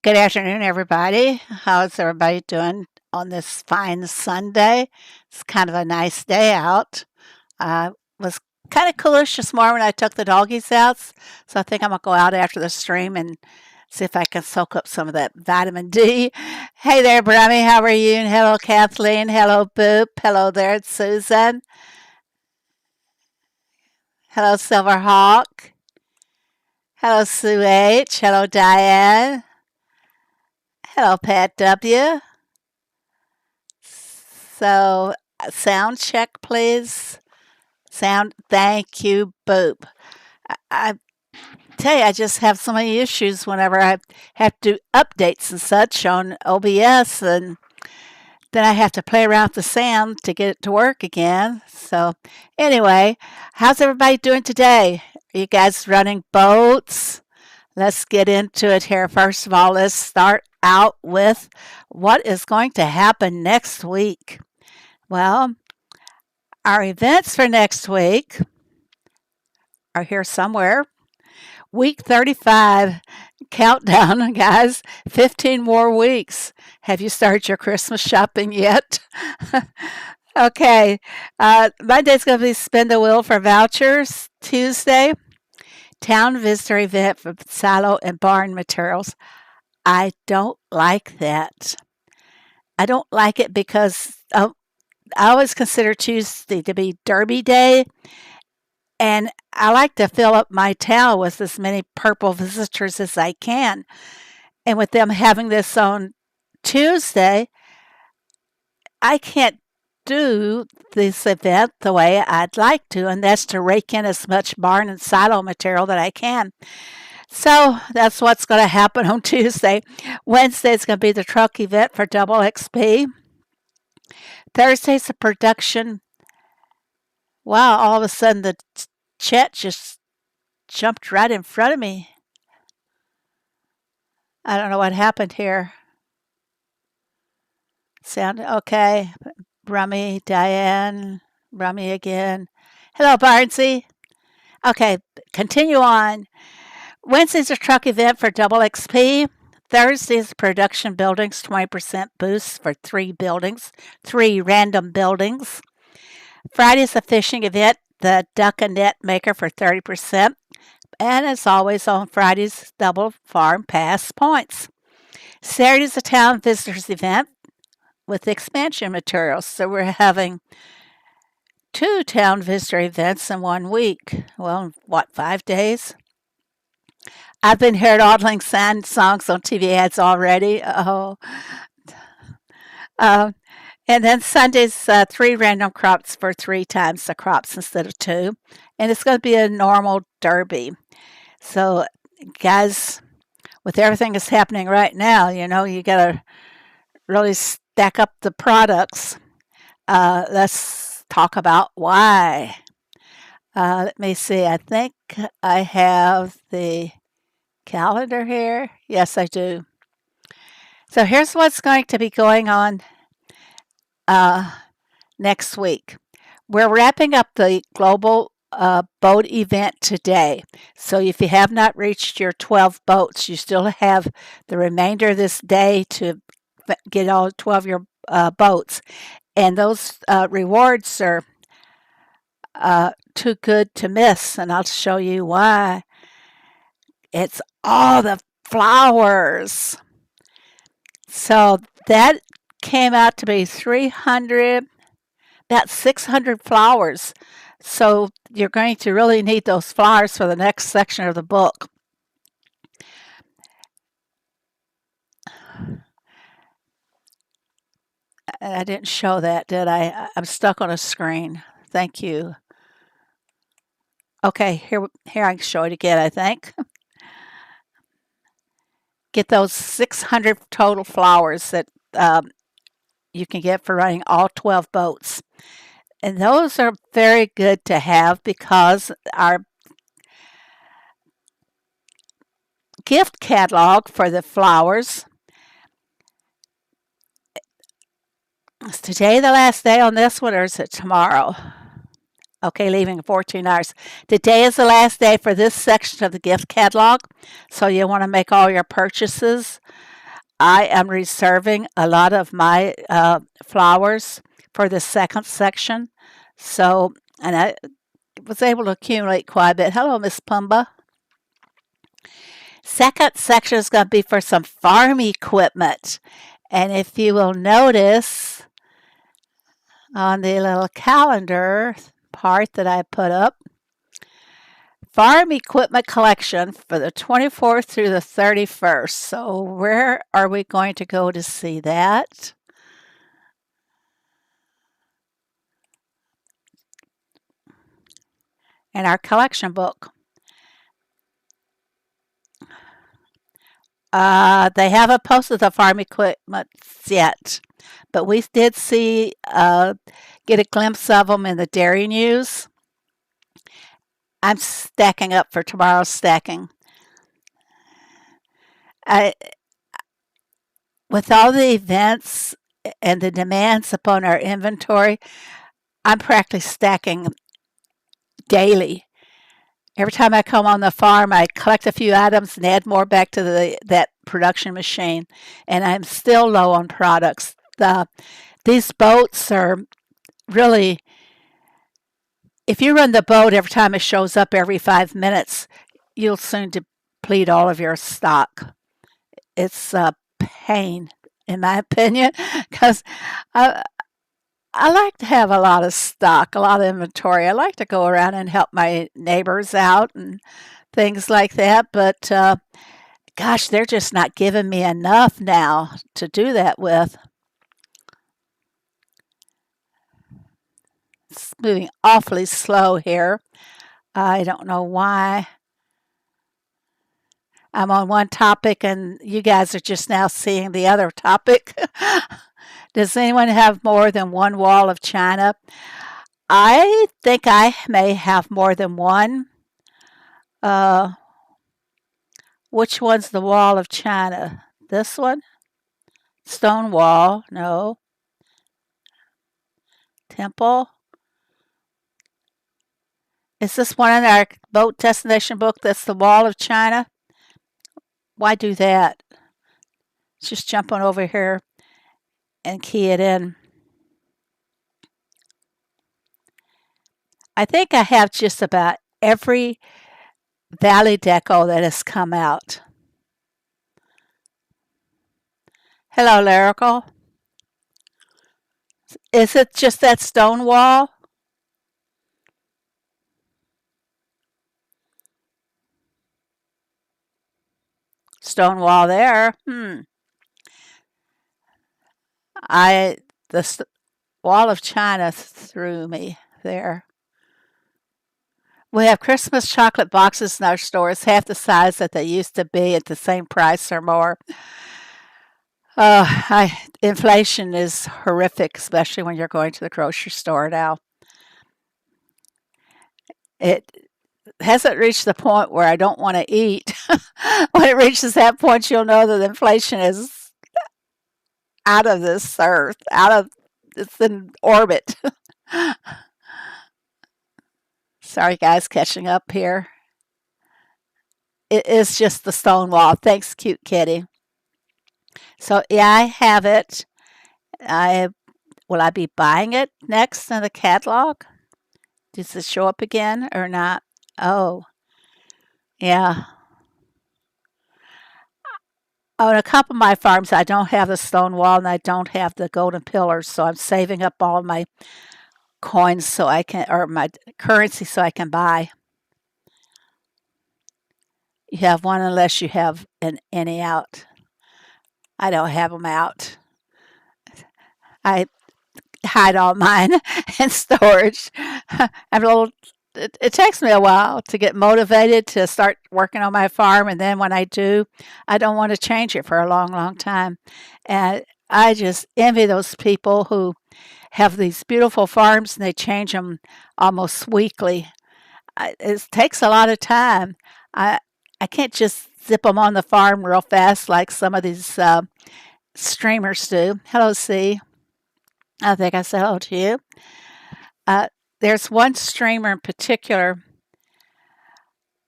Good afternoon, everybody. How's everybody doing on this fine Sunday? It's kind of a nice day out. Was kind of coolish this morning when I took the doggies out, so I think I'm gonna go out after the stream and see if I can soak up some of that vitamin D. Hey there, Brummy. How are you? And hello, Kathleen. Hello, Boop. Hello there, it's Susan. Hello, Silverhawk. Hello, Sue H. Hello, Diane. Hello, Pat W. So, sound check, please. Sound, thank you, Boop. I tell you, I just have so many issues whenever I have to do updates and such on OBS, and then I have to play around with the sound to get it to work again. So, anyway, how's everybody doing today? Are you guys running boats? Let's get into it here. First of all, let's start out with what is going to happen next week. Well, our events for next week are here somewhere. Week 35 countdown, guys. 15 more weeks. Have you started your Christmas shopping yet? Okay. Monday's going to be Spin the Wheel for vouchers. Tuesday, town visitor event for silo and barn materials. I don't like that. I don't like it because I always consider Tuesday to be Derby Day, and I like to fill up my town with as many purple visitors as I can. And with them having this on Tuesday, I can't do this event the way I'd like to, and that's to rake in as much barn and silo material that I can. So that's what's going to happen on Tuesday. Wednesday is going to be the truck event for Double XP. Thursday's a production. Wow, all of a sudden the chat just jumped right in front of me. I don't know what happened here. Sound okay. Brummy, Diane, Brummy again. Hello, Barnsey. Okay, continue on. Wednesday's a truck event for Double XP. Thursday's production buildings, 20% boost for 3 buildings, 3 random buildings. Friday's a fishing event, the duck and net maker for 30%. And as always on Fridays, double farm pass points. Saturday's a town visitors event with expansion materials. So we're having 2 town visitor events in 1 week. Well, 5 days? I've been heard Audling Sand songs on TV ads already. Oh. Um, and then Sunday's 3 random crops for 3 times the crops instead of 2. And it's going to be a normal derby. So, guys, with everything that's happening right now, you got to really stack up the products. Let's talk about why. Let me see. I think I have the calendar here. Yes, I do. So here's what's going to be going on next week. We're wrapping up the global boat event today. So if you have not reached your 12 boats, you still have the remainder of this day to get all 12 of your boats. And those rewards are too good to miss, and I'll show you why. It's all the flowers. So that came out to be 300, about 600 flowers. So you're going to really need those flowers for the next section of the book. I didn't show that, did I? I'm stuck on a screen. Thank you. Okay, here I can show it again, I think. Get those 600 total flowers that you can get for running all 12 boats. And those are very good to have because our gift catalog for the flowers. Is today the last day on this one, or is it tomorrow? Okay, leaving 14 hours. Today is the last day for this section of the gift catalog, so you want to make all your purchases I am reserving a lot of my flowers for the second section. So, and I was able to accumulate quite a bit. Hello, Miss Pumba. Second section is going to be for some farm equipment. And if you will notice on the little calendar part that I put up, farm equipment collection for the 24th through the 31st. So where are we going to go to see that? In our collection book. They haven't posted the farm equipment yet, but we did get a glimpse of them in the Dairy News. I'm stacking up for tomorrow's stacking. With all the events and the demands upon our inventory, I'm practically stacking daily. Every time I come on the farm, I collect a few items and add more back to that production machine, and I'm still low on products. These boats are really, if you run the boat every time it shows up every 5 minutes, you'll soon deplete all of your stock. It's a pain, in my opinion, because I like to have a lot of stock, a lot of inventory. I like to go around and help my neighbors out and things like that, but gosh, they're just not giving me enough now to do that with. It's moving awfully slow here. I don't know why. I'm on one topic and you guys are just now seeing the other topic. Does anyone have more than one wall of China? I think I may have more than one. Which one's the wall of China? This one? Stone wall? No. Temple? Is this one in our boat destination book that's the wall of China? Why do that? Just jump on over here and key it in. I think I have just about every Valley Deco that has come out. Hello, Lyrical. Is it just that stone wall? Stone wall there. The wall of China threw me there. We have Christmas chocolate boxes in our stores, half the size that they used to be at the same price or more. Inflation is horrific, especially when you're going to the grocery store now. It hasn't reached the point where I don't want to eat. When it reaches that point, you'll know that inflation is out of this earth, it's in orbit. Sorry, guys, catching up here. It is just the stone wall. Thanks, cute kitty. So yeah, I have it. Will I be buying it next in the catalog? Does it show up again or not? Oh, yeah. On a couple of my farms, I don't have the stone wall and I don't have the golden pillars, so I'm saving up all of my coins so I can, or my currency so I can buy. You have one unless you have any out. I don't have them out. I hide all mine in storage. I'm a little. It takes me a while to get motivated to start working on my farm, and then when I do, I don't want to change it for a long, long time. And I just envy those people who have these beautiful farms and they change them almost weekly. It takes a lot of time. I can't just zip them on the farm real fast like some of these streamers do. Hello, C. I think I said hello to you. There's one streamer in particular.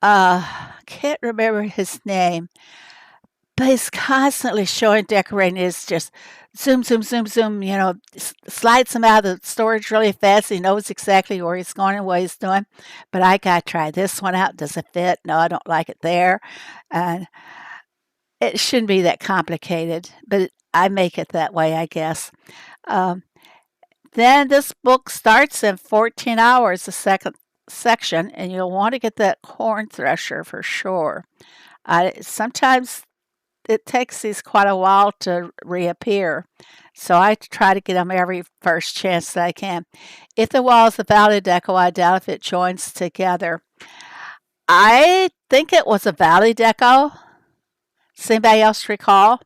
Can't remember his name, But he's constantly showing decorating. It's just zoom, zoom, zoom, zoom, slides him out of the storage really fast. He knows exactly where he's going and what he's doing. But I got to try this one out. Does it fit? No, I don't like it there. And it shouldn't be that complicated, but I make it that way, I guess. Um, then this book starts in 14 hours, the second section, and you'll want to get that corn thresher for sure. Sometimes it takes these quite a while to reappear. So I try to get them every first chance that I can. If the wall is a valid deco, I doubt if it joins together. I think it was a valid deco. Does anybody else recall?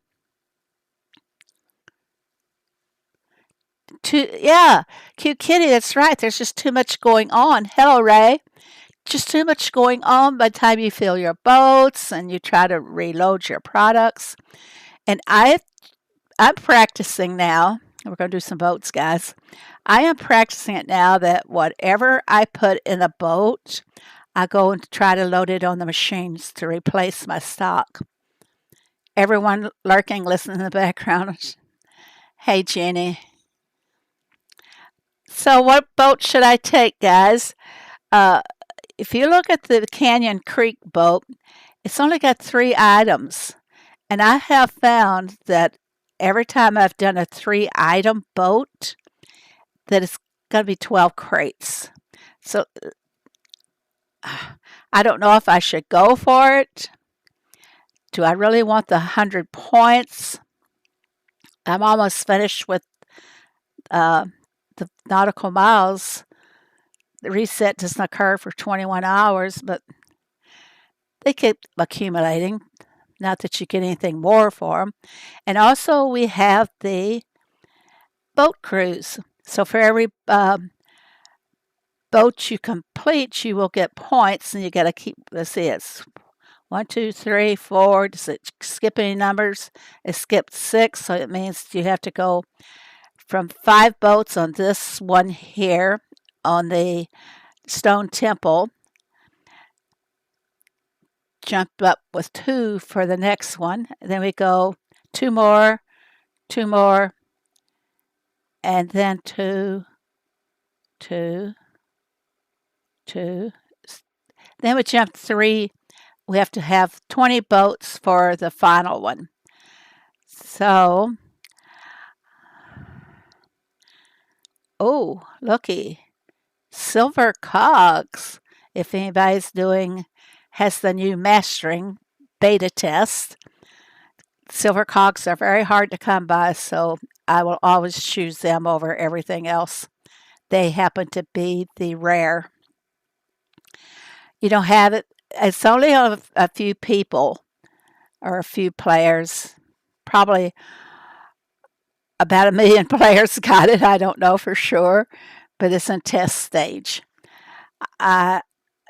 Yeah, cute kitty, that's right. There's just too much going on. Hello, Ray. Just too much going on by the time you fill your boats and you try to reload your products. And I'm practicing now. We're going to do some boats, guys. I am practicing it now that whatever I put in a boat, I go and try to load it on the machines to replace my stock. Everyone lurking, listening in the background. Hey, Jenny. So what boat should I take, guys? If you look at the Canyon Creek boat, it's only got 3 items. And I have found that every time I've done a 3-item boat, that it's going to be 12 crates. So I don't know if I should go for it. Do I really want the 100 points? I'm almost finished with the nautical miles. The reset doesn't occur for 21 hours, but they keep accumulating. Not that you get anything more for them. And also we have the boat cruise. So for every boat you complete, you will get points, and you got to keep, let's see, it's 1, 2, 3, 4. Does it skip any numbers? It skipped 6, so it means you have to go from 5 boats on this one here on the Stone Temple. Jump up with 2 for the next one. Then we go 2 more, 2 more, and then 2, 2, 2. Then we jump 3. We have to have 20 boats for the final one. So, oh, looky. Silver Cogs, if anybody's has the new mastering beta test. Silver Cogs are very hard to come by, so I will always choose them over everything else. They happen to be the rare. You don't have it. It's only a few people or a few players. Probably about 1 million players got it. I don't know for sure, but it's in test stage.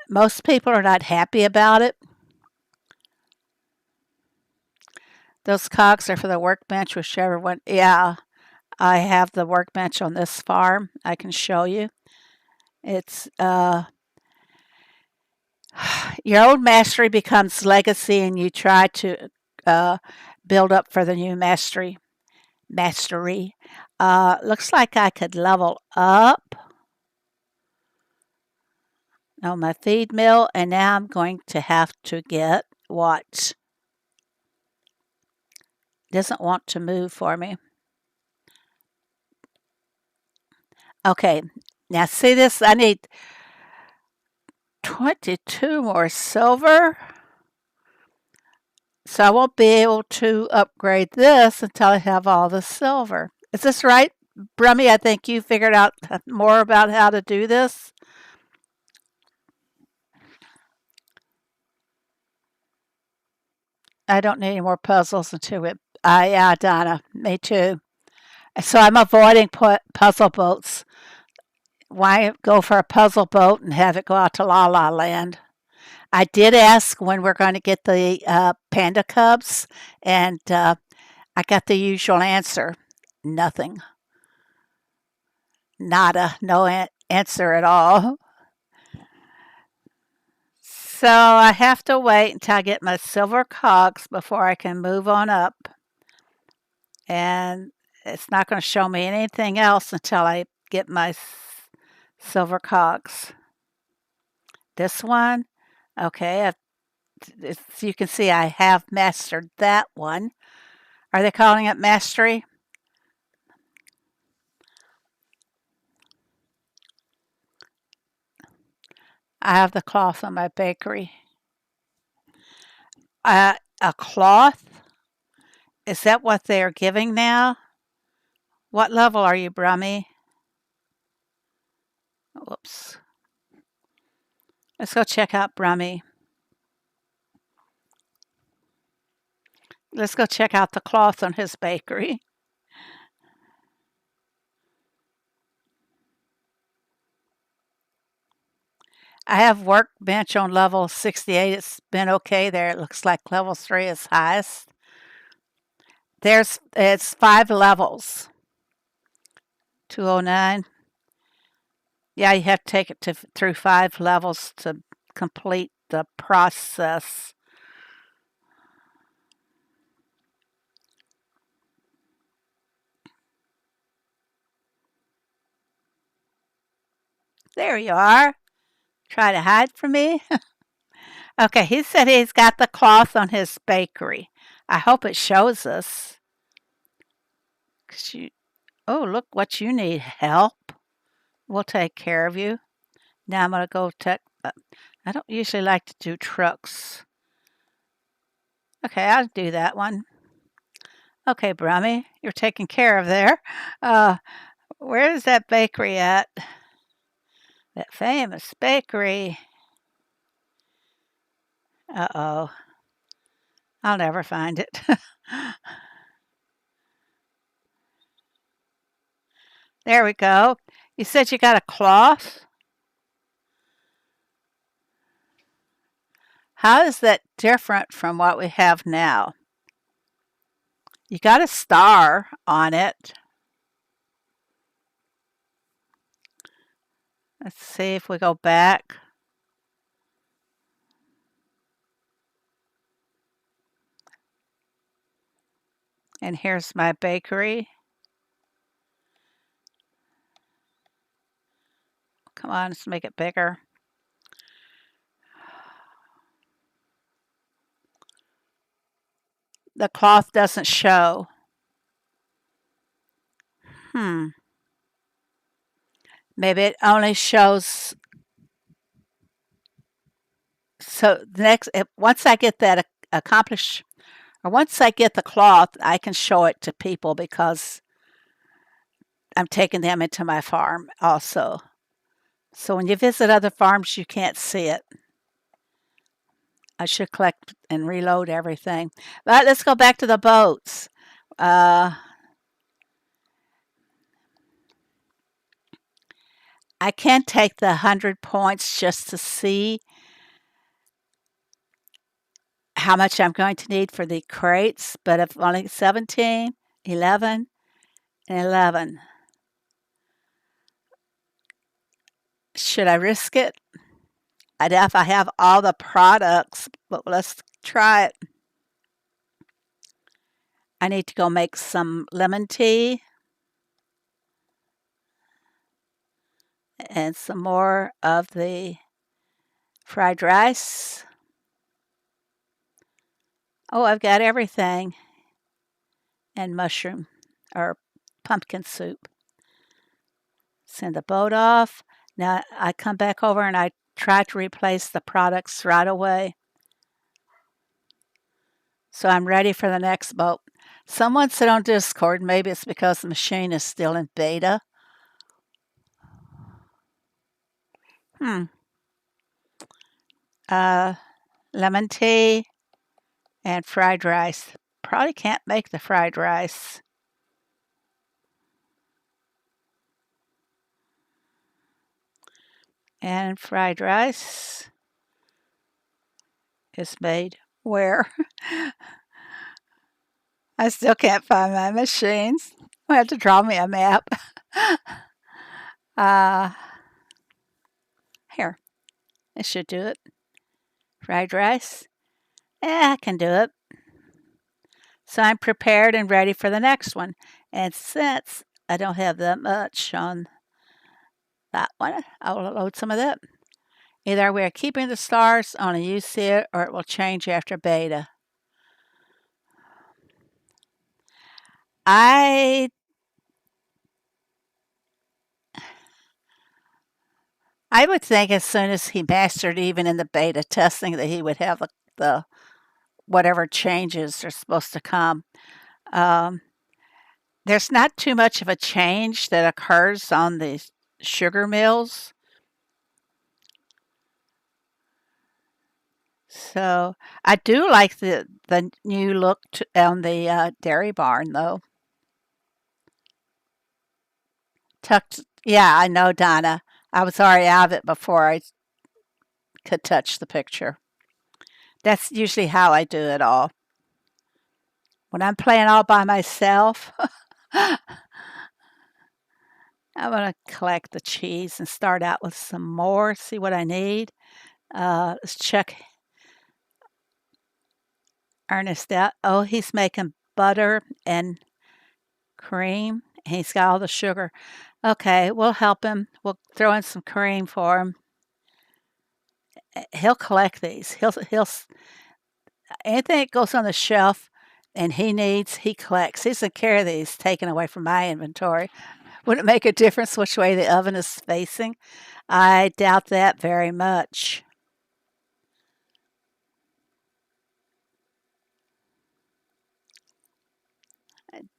Most people are not happy about it. Those cogs are for the workbench, whichever one. Yeah, I have the workbench on this farm. I can show you. It's your old mastery becomes legacy, and you try to build up for the new mastery. Looks like I could level up on my feed mill, and now I'm going to have to get what doesn't want to move for me. Okay, now see this? I need 22 more silver. So I won't be able to upgrade this until I have all the silver. Is this right, Brummy? I think you figured out more about how to do this. I don't need any more puzzles until it. Yeah, Donna, me too. So I'm avoiding puzzle boats. Why go for a puzzle boat and have it go out to La La Land? I did ask when we're going to get the panda cubs, and I got the usual answer. Nothing. Nada. No answer at all. So I have to wait until I get my silver cogs before I can move on up. And it's not going to show me anything else until I get my silver cogs. This one, okay, you can see I have mastered that one. Are they calling it mastery? I have the cloth on my bakery. A cloth? Is that what they are giving now? What level are you, Brummy? Whoops. Let's go check out Brummy. Let's go check out the cloth on his bakery. I have workbench on level 68. It's been okay there. It looks like level 3 is highest. It's 5 levels. 209. Yeah, you have to take it through 5 levels to complete the process. There you are. Try to hide from me. Okay, he said he's got the cloth on his bakery. I hope it shows us. Oh, look what you need. Help. We'll take care of you. Now I'm going to go I don't usually like to do trucks. Okay, I'll do that one. Okay, Brummy, you're taken care of there. Where is that bakery at? That famous bakery. Uh-oh. I'll never find it. There we go. You said you got a cloth? How is that different from what we have now? You got a star on it. Let's see if we go back. And here's my bakery. Come on, let's make it bigger. The cloth doesn't show. Maybe it only shows. So once I get that accomplished, or once I get the cloth, I can show it to people because I'm taking them into my farm also. So when you visit other farms, you can't see it. I should collect and reload everything. But let's go back to the boats. I can take the 100 points just to see how much I'm going to need for the crates, but if only 17, 11, and 11. Should I risk it? I doubt if I have all the products, but let's try it. I need to go make some lemon tea and some more of the fried rice. Oh, I've got everything. And mushroom or pumpkin soup. Send the boat off. Now I come back over and I try to replace the products right away. So I'm ready for the next boat. Someone said on Discord, maybe it's because the machine is still in beta. Lemon tea and fried rice. Probably can't make the fried rice. And fried rice is made where? I still can't find my machines. I have to draw me a map. Here, it should do it. Fried rice? Yeah, I can do it. So I'm prepared and ready for the next one. And since I don't have that much on that one, I will load some of that. Either we are keeping the stars on a UC or it will change after beta. I I would think as soon as he mastered even in the beta testing that he would have the whatever changes are supposed to come. Um, there's not too much of a change that occurs on the sugar mills. So I do like the new look on the dairy barn though. Tucked, yeah, I know, Donna. I was already out of it before I could touch the picture. That's usually how I do it all. When I'm playing all by myself, I'm going to collect the cheese and start out with some more, see what I need. Let's check Ernest out. Oh, he's making butter and cream. He's got all the sugar. Okay, we'll help him. We'll throw in some cream for him. He'll collect these. He'll anything that goes on the shelf and he needs, he collects. He doesn't care that he's taken away from my inventory. Would it make a difference which way the oven is facing? I doubt that very much.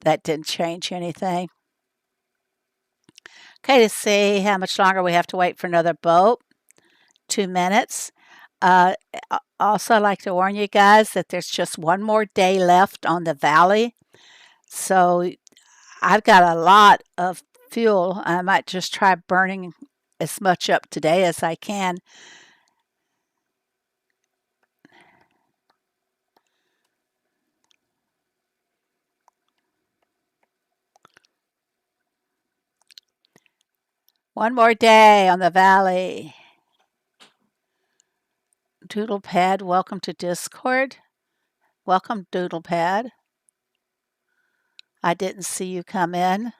That didn't change anything. Okay, to see how much longer we have to wait for another boat. 2 minutes. Uh, also, I'd like to warn you guys that there's just one more day left on the valley. So I've got a lot of fuel. I might just try burning as much up today as I can. One more day on the valley. Doodlepad, welcome to Discord. Welcome, Doodlepad. I didn't see you come in.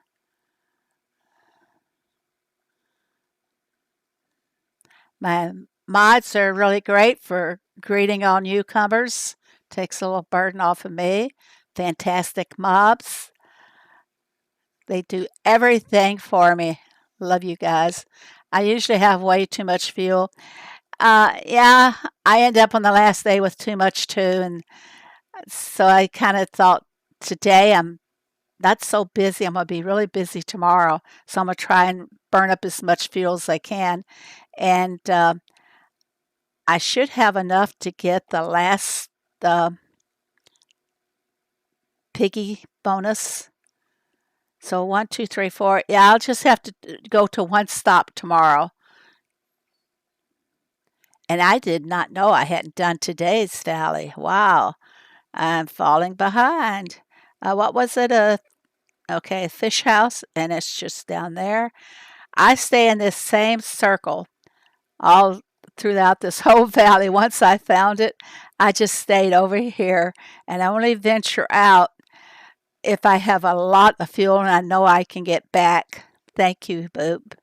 My mods are really great for greeting all newcomers. Takes a little burden off of me. Fantastic mobs. They do everything for me. Love you guys. I usually have way too much fuel. Yeah, I end up on the last day with too much too, and so I kind of thought today I'm not so busy. I'm gonna be really busy tomorrow, so I'm gonna try and burn up as much fuel as I can, and I should have enough to get the last uh, piggy bonus. So 1, 2, 3, 4. Yeah, I'll just have to go to one stop tomorrow. And I did not know I hadn't done today's valley. Wow, I'm falling behind. What was it? Okay, fish house, and it's just down there. I stay in this same circle all throughout this whole valley. Once I found it, I just stayed over here and I only venture out if I have a lot of fuel and I know I can get back. Thank you, Boop.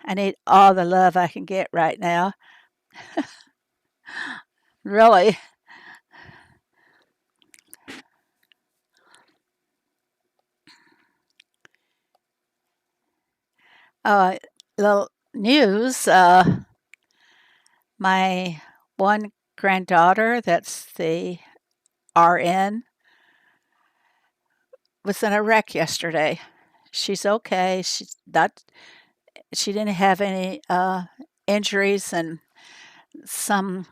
I need all the love I can get right now. Really. Little news. My one granddaughter, that's the RN, was in a wreck yesterday. She's okay. She didn't have any injuries, and some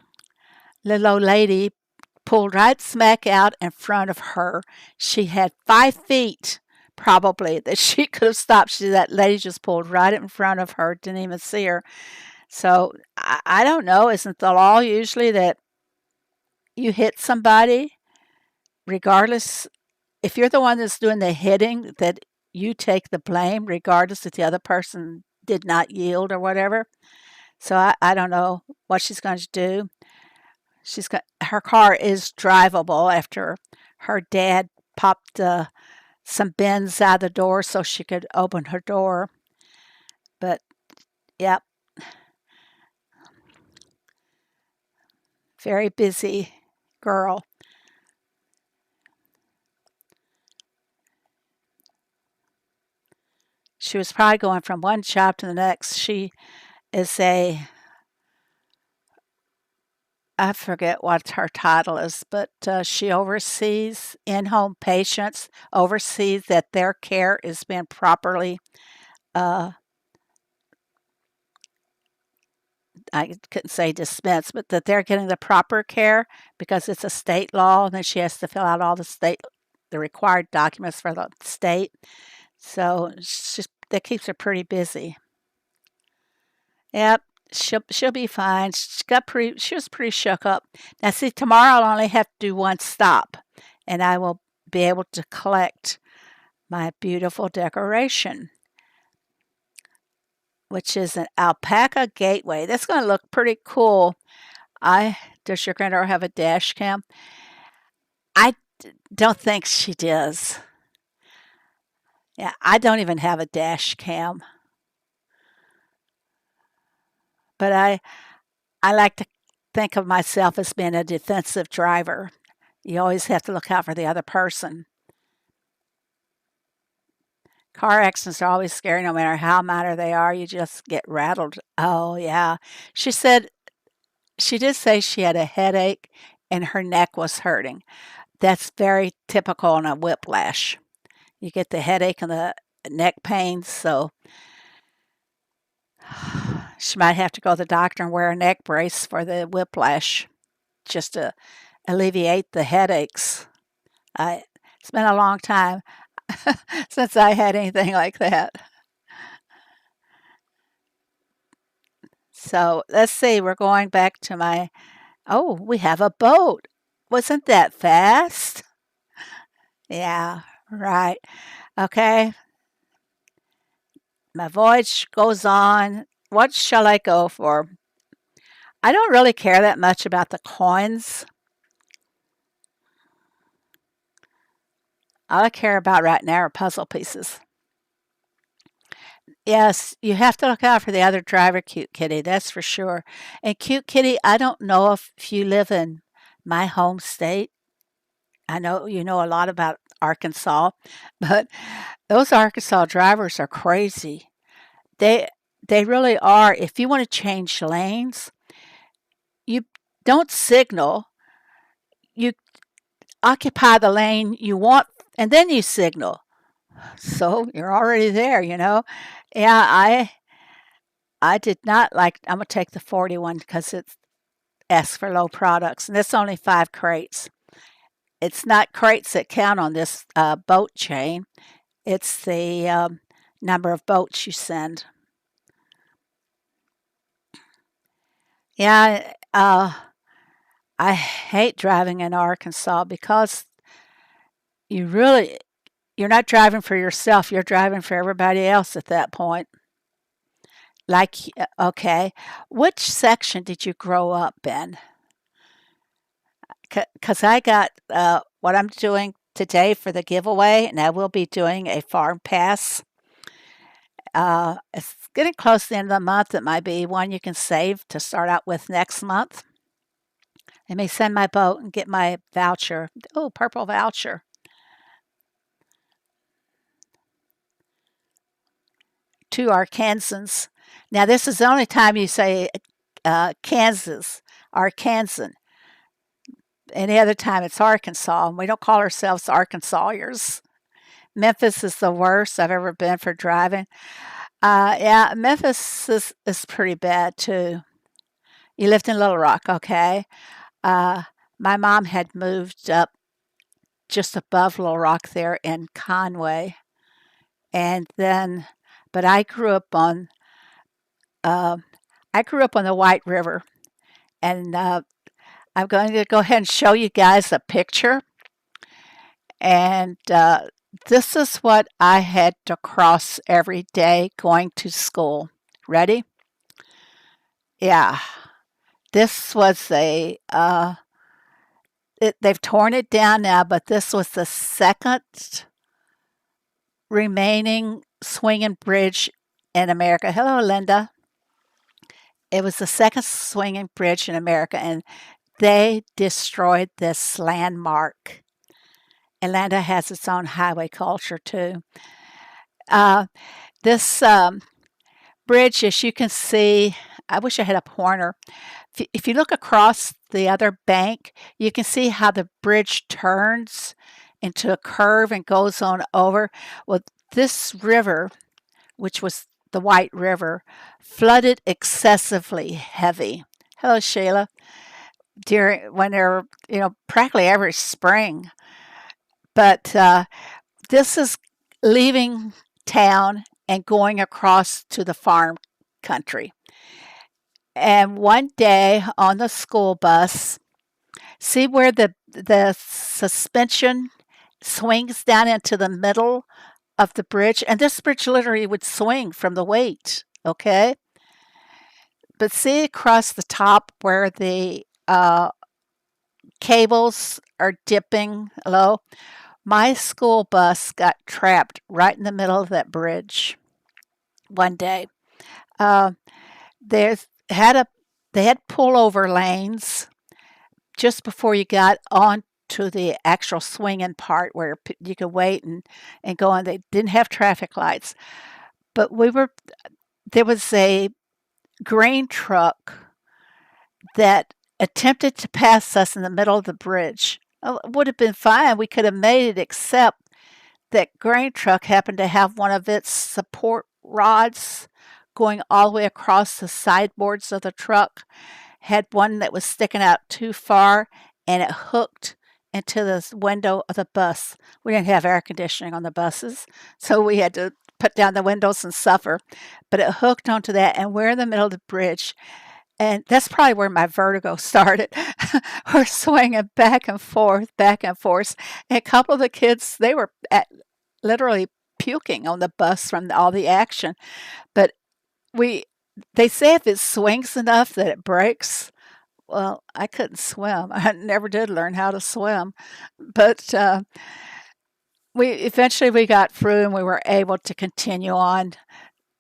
little old lady pulled right smack out in front of her. She had 5 feet probably that she could have stopped. That lady just pulled right in front of her, didn't even see her. So I don't know. Isn't the law usually that you hit somebody, regardless if you're the one that's doing the hitting, that you take the blame, regardless if the other person did not yield or whatever? So I don't know what she's going to do. Her car is drivable after her dad popped some bins out the door so she could open her door. But yep, very busy girl. She was probably going from one job to the next. She is I forget what her title is, but she oversees in home patients, oversees that their care is being properly, uh, I couldn't say dispensed, but that they're getting the proper care because it's a state law. And then she has to fill out all the required documents for the state. So that keeps her pretty busy. Yep, she'll be fine. She was pretty shook up. Now see, tomorrow I'll only have to do one stop, and I will be able to collect my beautiful decoration, which is an alpaca gateway. That's going to look pretty cool. Does your granddaughter have a dash cam? I don't think she does. Yeah, I don't even have a dash cam, but I like to think of myself as being a defensive driver. You always have to look out for the other person. Car accidents are always scary no matter how minor they are. You just get rattled. Oh, yeah. She said she did say she had a headache and her neck was hurting. That's very typical in a whiplash. You get the headache and the neck pains, so she might have to go to the doctor and wear a neck brace for the whiplash just to alleviate the headaches. It's been a long time since I had anything like that. So let's see, we're going back to oh, we have a boat. Wasn't that fast? Yeah, right. Okay, my voyage goes on. What shall I go for? I don't really care that much about the coins. All I care about right now are puzzle pieces. Yes, you have to look out for the other driver, Cute Kitty, that's for sure. And Cute Kitty, I don't know if you live in my home state. I know you know a lot about Arkansas, but those Arkansas drivers are crazy. They they really are. If you want to change lanes, you don't signal. You occupy the lane you want and then you signal. So you're already there. Yeah, I did not like I'm gonna take the 41 because it asks for low products and it's only 5 crates. It's not crates that count on this boat chain. It's the number of boats you send. Yeah, I hate driving in Arkansas because you really you're not driving for yourself, you're driving for everybody else at that point. Like, okay, which section did you grow up in? Because I got what I'm doing today for the giveaway, and I will be doing a farm pass. It's getting close to the end of the month. It might be one you can save to start out with next month. Let me send my boat and get my voucher. Oh, purple voucher. To Arkansans. Now, this is the only time you say Kansas, Arkansan. Any other time it's Arkansas, and we don't call ourselves Arkansasiers. Memphis is the worst I've ever been for driving. Yeah, Memphis is pretty bad too. You lived in Little Rock, okay? Uh, my mom had moved up just above Little Rock there in Conway, and then, but uh, I grew up on the White River, and I'm going to go ahead and show you guys a picture. And this is what I had to cross every day going to school. Ready? Yeah, this was they've torn it down now, but this was the second remaining swinging bridge in America. Hello, Linda. It was the second swinging bridge in America, and they destroyed this landmark. Atlanta has its own highway culture too. Uh, this bridge, as you can see, I wish I had a pointer. If you look across the other bank, you can see how the bridge turns into a curve and goes on over. Well, this river, which was the White River, flooded excessively heavy. Hello, Sheila. During when they're practically every spring, but this is leaving town and going across to the farm country. And one day on the school bus, see where the suspension swings down into the middle of the bridge, and this bridge literally would swing from the weight. Okay, but see across the top where the cables are dipping low. My school bus got trapped right in the middle of that bridge one day. Uh, they had a they had pullover lanes just before you got on to the actual swinging part where you could wait and go on. They didn't have traffic lights, but there was a grain truck that attempted to pass us in the middle of the bridge. Oh, it would have been fine. We could have made it, except that grain truck happened to have one of its support rods going all the way across the sideboards of the truck, had one that was sticking out too far, and it hooked into the window of the bus. We didn't have air conditioning on the buses, so we had to put down the windows and suffer. But it hooked onto that, and we're in the middle of the bridge. And that's probably where my vertigo started. We're swinging back and forth, back and forth. And a couple of the kids, they were literally puking on the bus from all the action. But we, they say if it swings enough that it breaks. Well, I couldn't swim. I never did learn how to swim, but we got through and we were able to continue on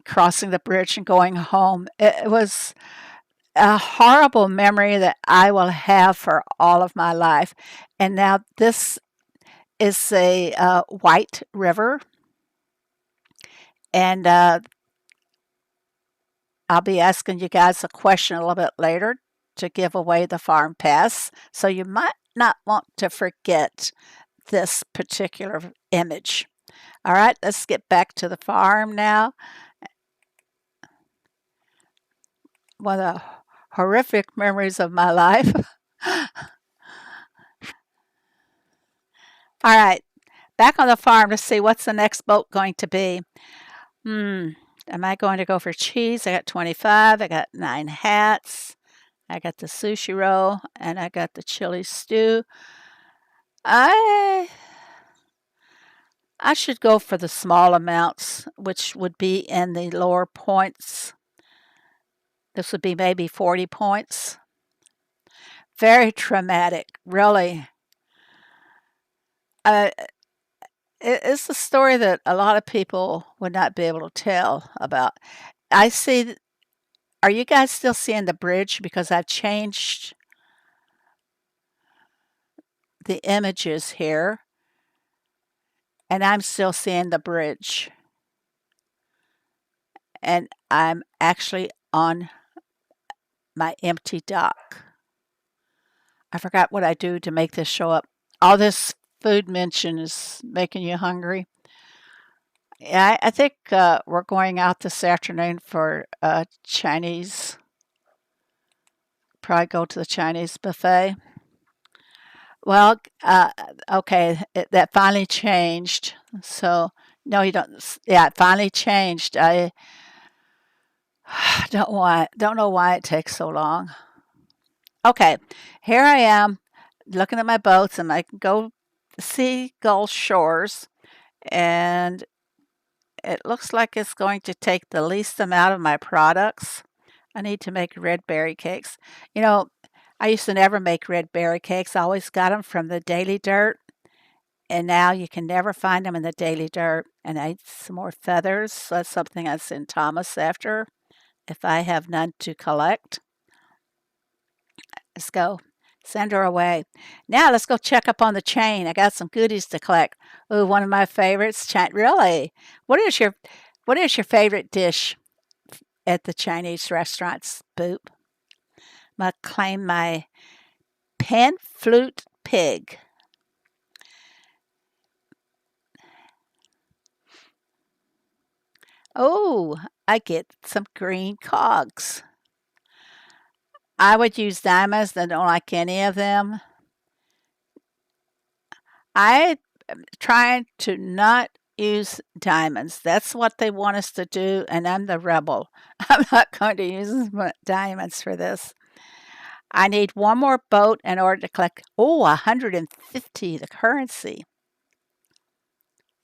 crossing the bridge and going home. It was a horrible memory that I will have for all of my life. And now this is a white river, and I'll be asking you guys a question a little bit later to give away the farm pass. So you might not want to forget this particular image. All right, let's get back to the farm now. One of the horrific memories of my life. All right, back on the farm to see what's the next boat going to be. Am I going to go for cheese? I got 25. I got 9 hats. I got the sushi roll, and I got the chili stew. I I should go for the small amounts, which would be in the lower points. This would be maybe 40 points. Very traumatic, really. Uh, it's a story that a lot of people would not be able to tell about. I see. Are you guys still seeing the bridge? Because I've changed the images here, and I'm still seeing the bridge. And I'm actually on my empty dock. I forgot what I do to make this show up. All this food mention is making you hungry. Yeah, I think we're going out this afternoon for Chinese. Probably go to the Chinese buffet. Well, okay, that finally changed. So no, you don't. Yeah, it finally changed. I don't know why it takes so long. Okay, here I am looking at my boats, and I can go see Gulf Shores, and it looks like it's going to take the least amount of my products. I need to make red berry cakes. You know, I used to never make red berry cakes. I always got them from the Daily Dirt, and now you can never find them in the Daily Dirt. And I need some more feathers. So that's something I send Thomas after if I have none to collect. Let's go. Send her away. Now let's go check up on the chain. I got some goodies to collect. Ooh, one of my favorites. Really? What is your what is your favorite dish at the Chinese restaurants, Boop? I'm gonna claim my pan flute pig. Oh, I get some green cogs. I would use diamonds. I don't like any of them. I am trying to not use diamonds. That's what they want us to do, and I'm the rebel. I'm not going to use diamonds for this. I need one more boat in order to collect, 150, the currency.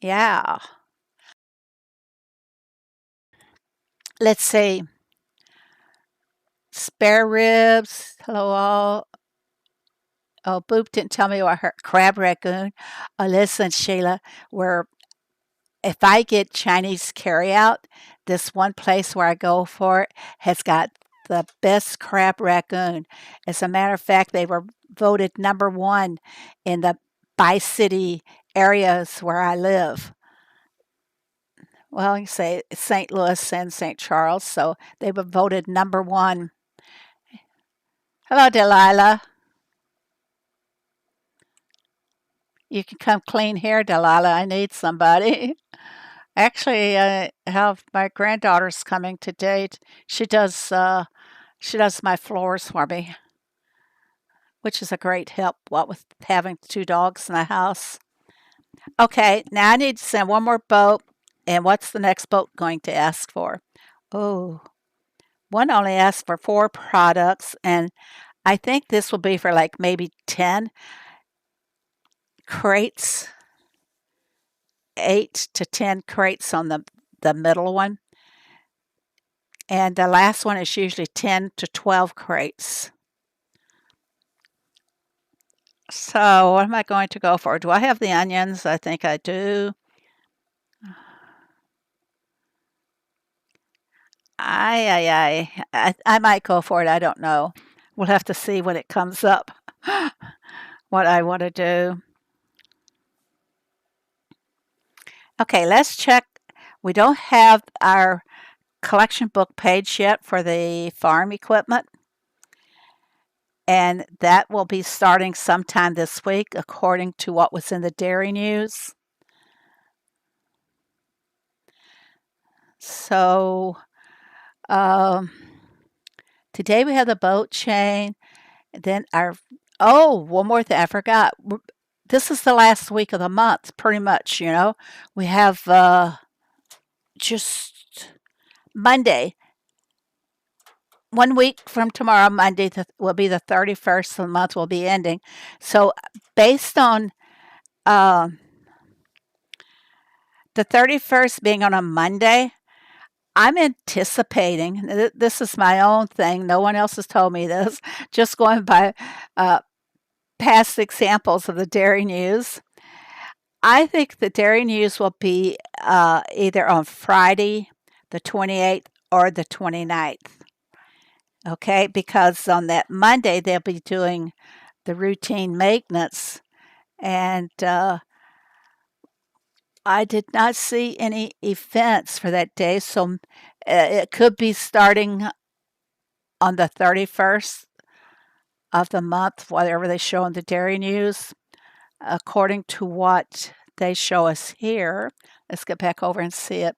Yeah. Let's see. Spare ribs. Hello, all. Oh, Boop didn't tell me what her crab ragoon. Listen, Sheila, where if I get Chinese carryout, this one place where I go for it has got the best crab ragoon. As a matter of fact, they were voted number one in the bi-city areas where I live. Well, you say St. Louis and St. Charles, so they were voted number one. Hello, Delilah. You can come clean here, Delilah. I need somebody. Actually, I have my granddaughter's coming to date. She does my floors for me, which is a great help. What with having two dogs in the house. Okay, now I need to send one more boat. And what's the next boat going to ask for? Oh, one only asks for 4 products, and I think this will be for like maybe 10 crates, 8 to 10 crates on the middle one. And the last one is usually 10 to 12 crates. So what am I going to go for? Do I have the onions? I think I do. I might go for it. I don't know. We'll have to see when it comes up what I want to do. Okay, let's check. We don't have our collection book page yet for the farm equipment. And that will be starting sometime this week, according to what was in the dairy news. So today we have the boat chain. Then one more thing I forgot. This is the last week of the month, pretty much, We have just Monday. 1 week from tomorrow, Monday, will be the 31st of the month, will be ending. So based on the 31st being on a Monday, I'm anticipating, this is my own thing, no one else has told me this, just going by past examples of the dairy news. I think the dairy news will be either on Friday, the 28th, or the 29th. Okay, because on that Monday they'll be doing the routine maintenance, and I did not see any events for that day, so it could be starting on the 31st of the month, whatever they show in the dairy news, according to what they show us here. Let's get back over and see it.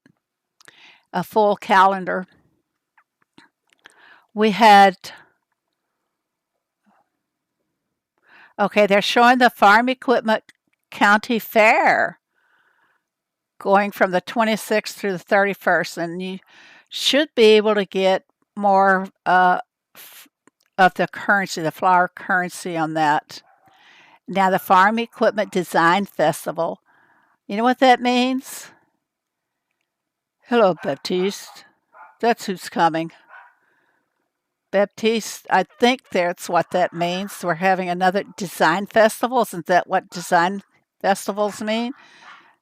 A full calendar. We had, okay, they're showing the Farm Equipment County Fair going from the 26th through the 31st, and you should be able to get more of the currency, the flour currency on that. Now, the Farm Equipment Design Festival, you know what that means? Hello, Baptiste. That's who's coming. Baptiste, I think that's what that means. We're having another design festival. Isn't that what design festivals mean?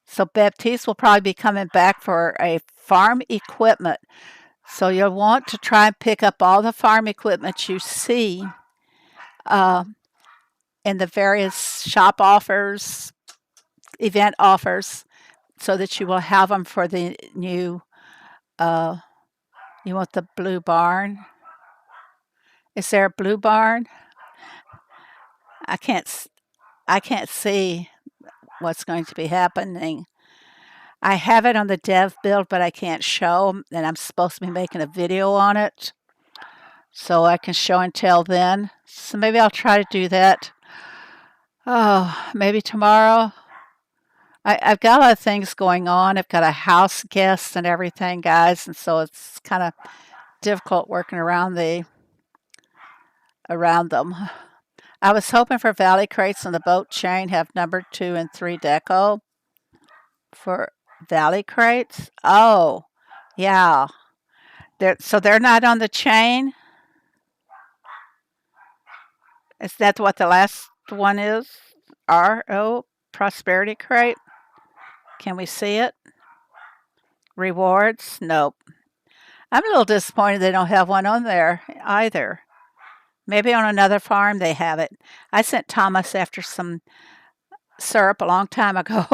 So Baptiste will probably be coming back for a farm equipment. So you'll want to try and pick up all the farm equipment you see uh, in the various shop offers, event offers, so that you will have them for the new. Uh, you want the blue barn? Is there a blue barn? I can't. I can't see what's going to be happening. I have it on the dev build, but I can't show, and I'm supposed to be making a video on it, so I can show and tell then. So maybe I'll try to do that. Oh, maybe tomorrow. I've got a lot of things going on. I've got a house guest and everything, guys, and so it's kind of difficult working around them. I was hoping for valley crates on the boat chain have number 2 and 3 deco for valley crates. Oh, yeah. They're not on the chain. Is that what the last one is? RO prosperity crate. Can we see it? Rewards? Nope. I'm a little disappointed they don't have one on there either. Maybe on another farm they have it. I sent Thomas after some syrup a long time ago,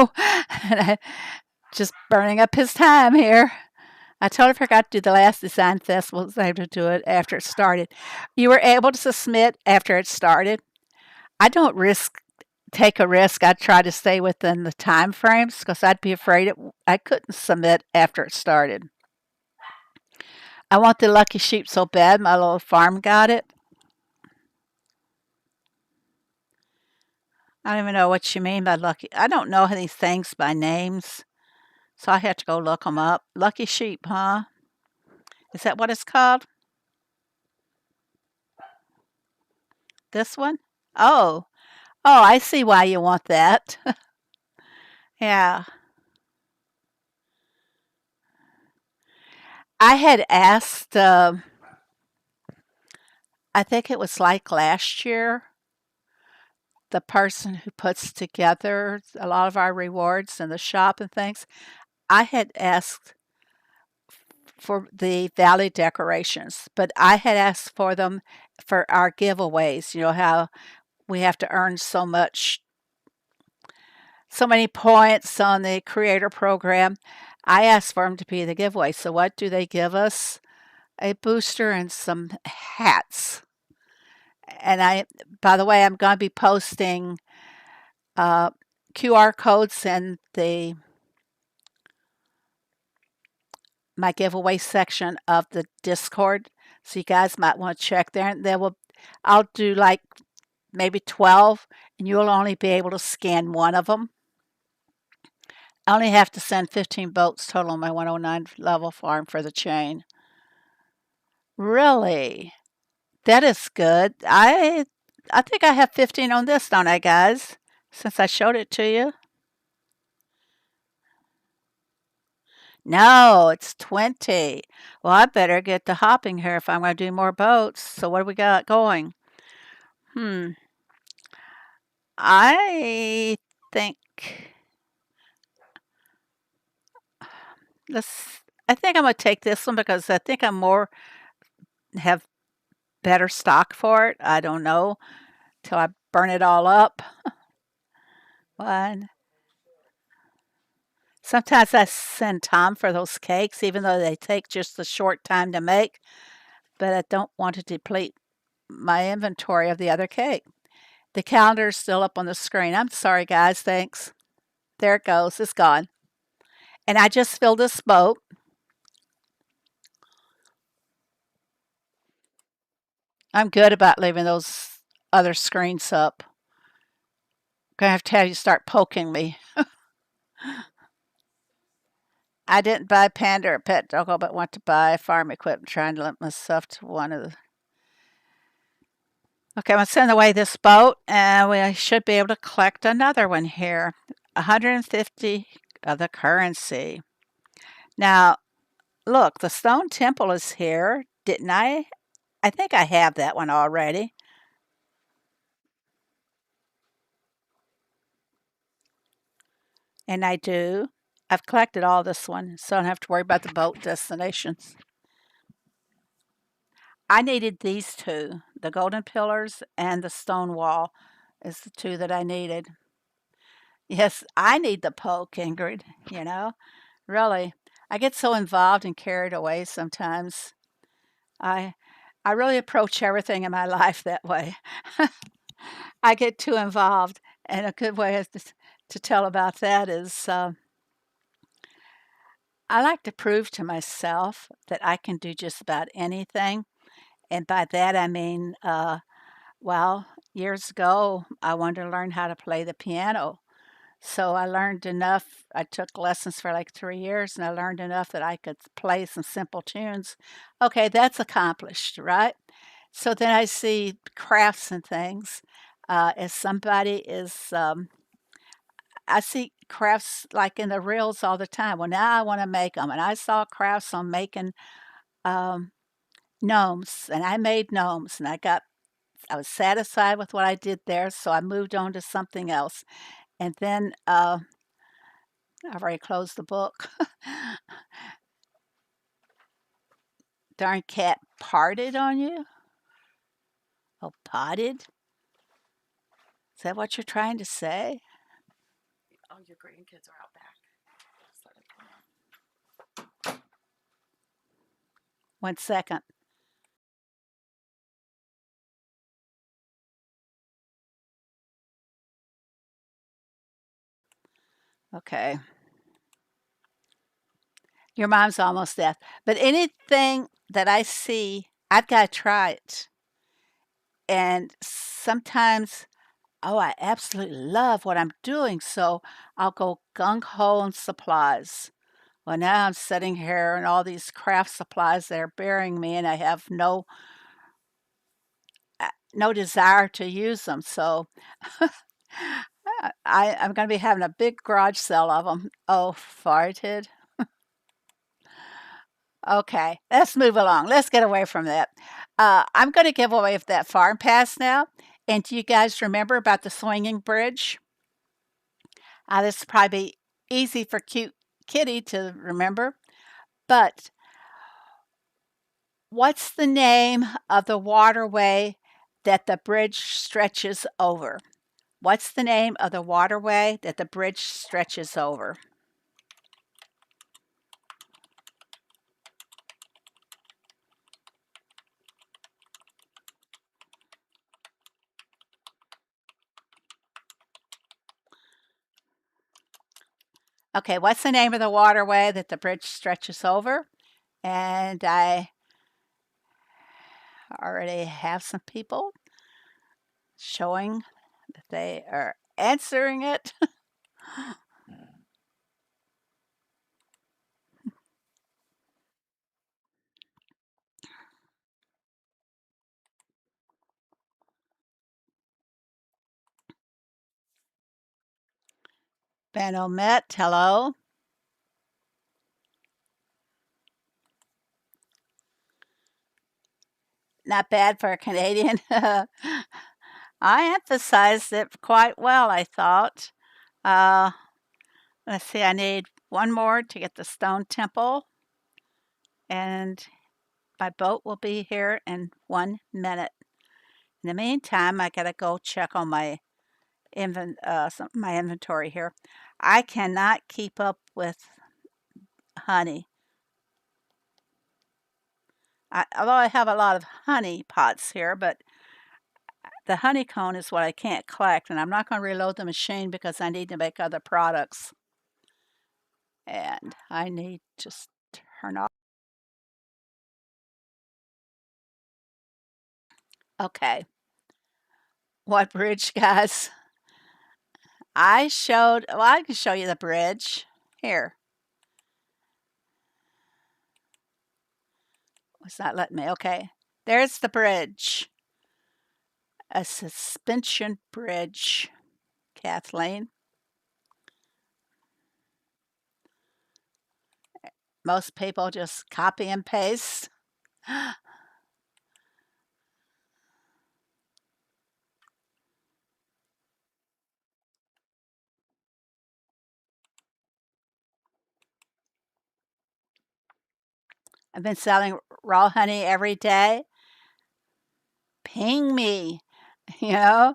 and I just burning up his time here. I totally forgot to do the last design festival. I was able to do it after it started. You were able to submit after it started. I don't take a risk. I try to stay within the time frames because I'd be afraid I couldn't submit after it started. I want the lucky sheep so bad. My little farm got it. I don't even know what you mean by lucky. I don't know these things by names, so I have to go look them up. Lucky sheep, huh? Is that what it's called? This one? Oh, I see why you want that. Yeah. I had asked, I think it was like last year, the person who puts together a lot of our rewards in the shop and things, I had asked for the valley decorations, but I had asked for them for our giveaways. You know how we have to earn so many points on the creator program. I asked for them to be the giveaway. So what do they give us? A booster and some hats. And by the way, I'm going to be posting QR codes in my giveaway section of the Discord, so you guys might want to check there. And I'll do like maybe 12, and you'll only be able to scan one of them. I only have to send 15 boats total on my 109 level farm for the chain. Really? That is good. I think I have 15 on this, don't I, guys? Since I showed it to you. No, it's 20. Well, I better get to hopping here if I'm going to do more boats. So what do we got going? I think I think I'm going to take this one because I think have better stock for it. I don't know till I burn it all up. One. Sometimes I send Tom for those cakes, even though they take just a short time to make, but I don't want to deplete my inventory of the other cake. The calendar is still up on the screen. I'm sorry, guys. Thanks. There it goes. It's gone. And I just filled this boat. I'm good about leaving those other screens up. I'm going to have you start poking me. I didn't buy Panda or Pet Doggo, but want to buy farm equipment. Trying to limit myself to one of the. Okay, I'm going to send away this boat, and we should be able to collect another one here. 150 of the currency. Now, look, the stone temple is here. Didn't I I think I have that one already. And I do. I've collected all this one, so I don't have to worry about the boat destinations. I needed these two, the golden pillars and the stone wall is the two that I needed. Yes, I need the poke, Ingrid, you know? Really. I get so involved and carried away sometimes. I I really approach everything in my life that way. I get too involved, and a good way to tell about that is I like to prove to myself that I can do just about anything. And by that, I mean, well, years ago, I wanted to learn how to play the piano. So I learned enough. I took lessons for like 3 years and I learned enough that I could play some simple tunes. Okay, that's accomplished, right? So then I see crafts and things. As somebody is, I see crafts like in the reels all the time. Well, now I want to make them. And I saw crafts on making um, gnomes, and I made gnomes, and I was satisfied with what I did there, so I moved on to something else. And then I've already closed the book. Darn cat parted on you? Oh, potted? Is that what you're trying to say? Oh, your grandkids are out back. One second. Okay. Your mom's almost deaf. But anything that I see, I've got to try it. And sometimes, oh, I absolutely love what I'm doing. So I'll go gung ho on supplies. Well, now I'm sitting here and all these craft supplies that are bearing me, and I have no desire to use them. So I'm going to be having a big garage sale of them. Oh, farted. Okay, let's move along. Let's get away from that. I'm going to give away that farm pass now. And do you guys remember about the swinging bridge? This is probably easy for cute Kitty to remember. But what's the name of the waterway that the bridge stretches over? What's the name of the waterway that the bridge stretches over? Okay, what's the name of the waterway that the bridge stretches over? And I already have some people showing that they are answering it. Banomet, hello. Not bad for a Canadian. I emphasized it quite well, I thought. Uh, let's see, I need one more to get the stone temple, and my boat will be here in 1 minute. In the meantime, I gotta go check on my my inventory here. I cannot keep up with honey. Although I have a lot of honey pots here, but the honeycomb is what I can't collect, and I'm not going to reload the machine because I need to make other products. And I need to turn off. Okay. What bridge, guys? Well, I can show you the bridge. Here. It's not letting me. Okay. There's the bridge. A suspension bridge, Kathleen. Most people just copy and paste. I've been selling raw honey every day. Ping me, you know?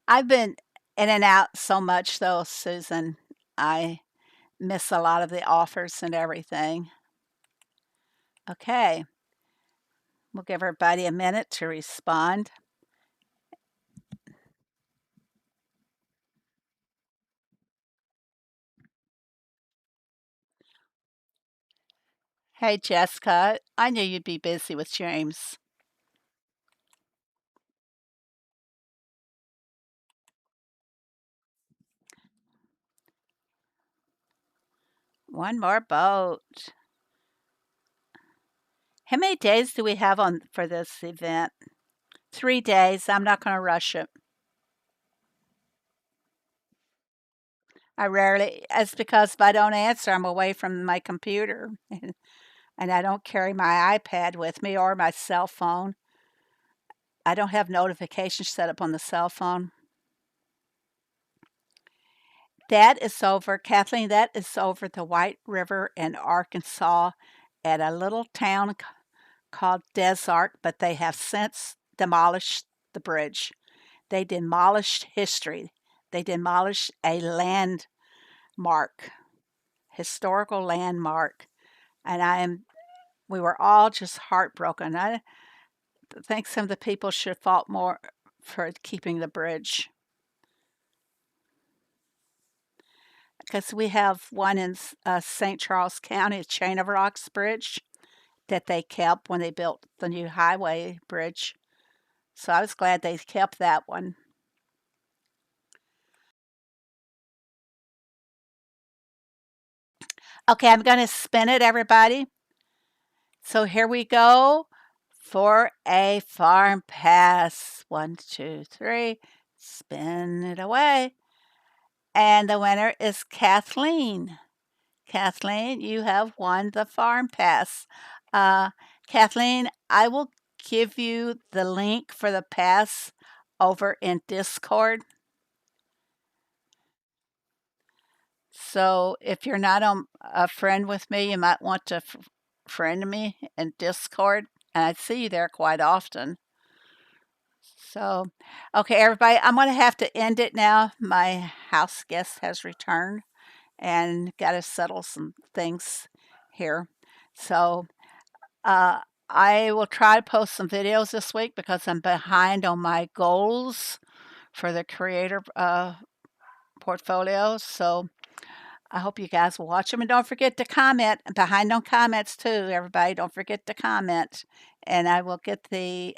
I've been in and out so much though, Susan. I miss a lot of the offers and everything. Okay, we'll give everybody a minute to respond. Hey, Jessica, I knew you'd be busy with James. One more boat. How many days do we have on for this event? 3 days. I'm not going to rush it. I rarely, it's because if I don't answer, I'm away from my computer and I don't carry my iPad with me or my cell phone. I don't have notifications set up on the cell phone. That is over, Kathleen, that is over the White River in Arkansas at a little town called Desart, but they have since demolished the bridge. They demolished history. They demolished a landmark, historical landmark. And we were all just heartbroken. I think some of the people should have fought more for keeping the bridge. Because we have one in St. Charles County, a Chain of Rocks Bridge, that they kept when they built the new highway bridge. So I was glad they kept that one. Okay, I'm going to spin it, everybody. So here we go for a farm pass. 1, 2, 3. Spin it away. And the winner is Kathleen. Kathleen, you have won the farm pass. Uh, Kathleen, I will give you the link for the pass over in Discord. So if you're not a friend with me, you might want to friend me in Discord, and I see you there quite often. So, okay, everybody, I'm going to have to end it now. My house guest has returned and got to settle some things here. So, uh, I will try to post some videos this week because I'm behind on my goals for the creator portfolio. So, I hope you guys will watch them. And don't forget to comment. Behind on comments, too, everybody. Don't forget to comment. And I will get the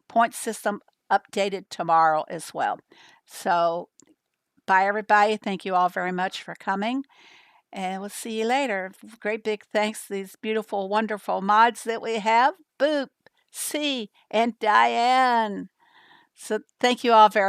point system updated tomorrow as well. So, bye, everybody. Thank you all very much for coming. And we'll see you later. Great big thanks to these beautiful, wonderful mods that we have. Boop, C, and Diane. So, thank you all very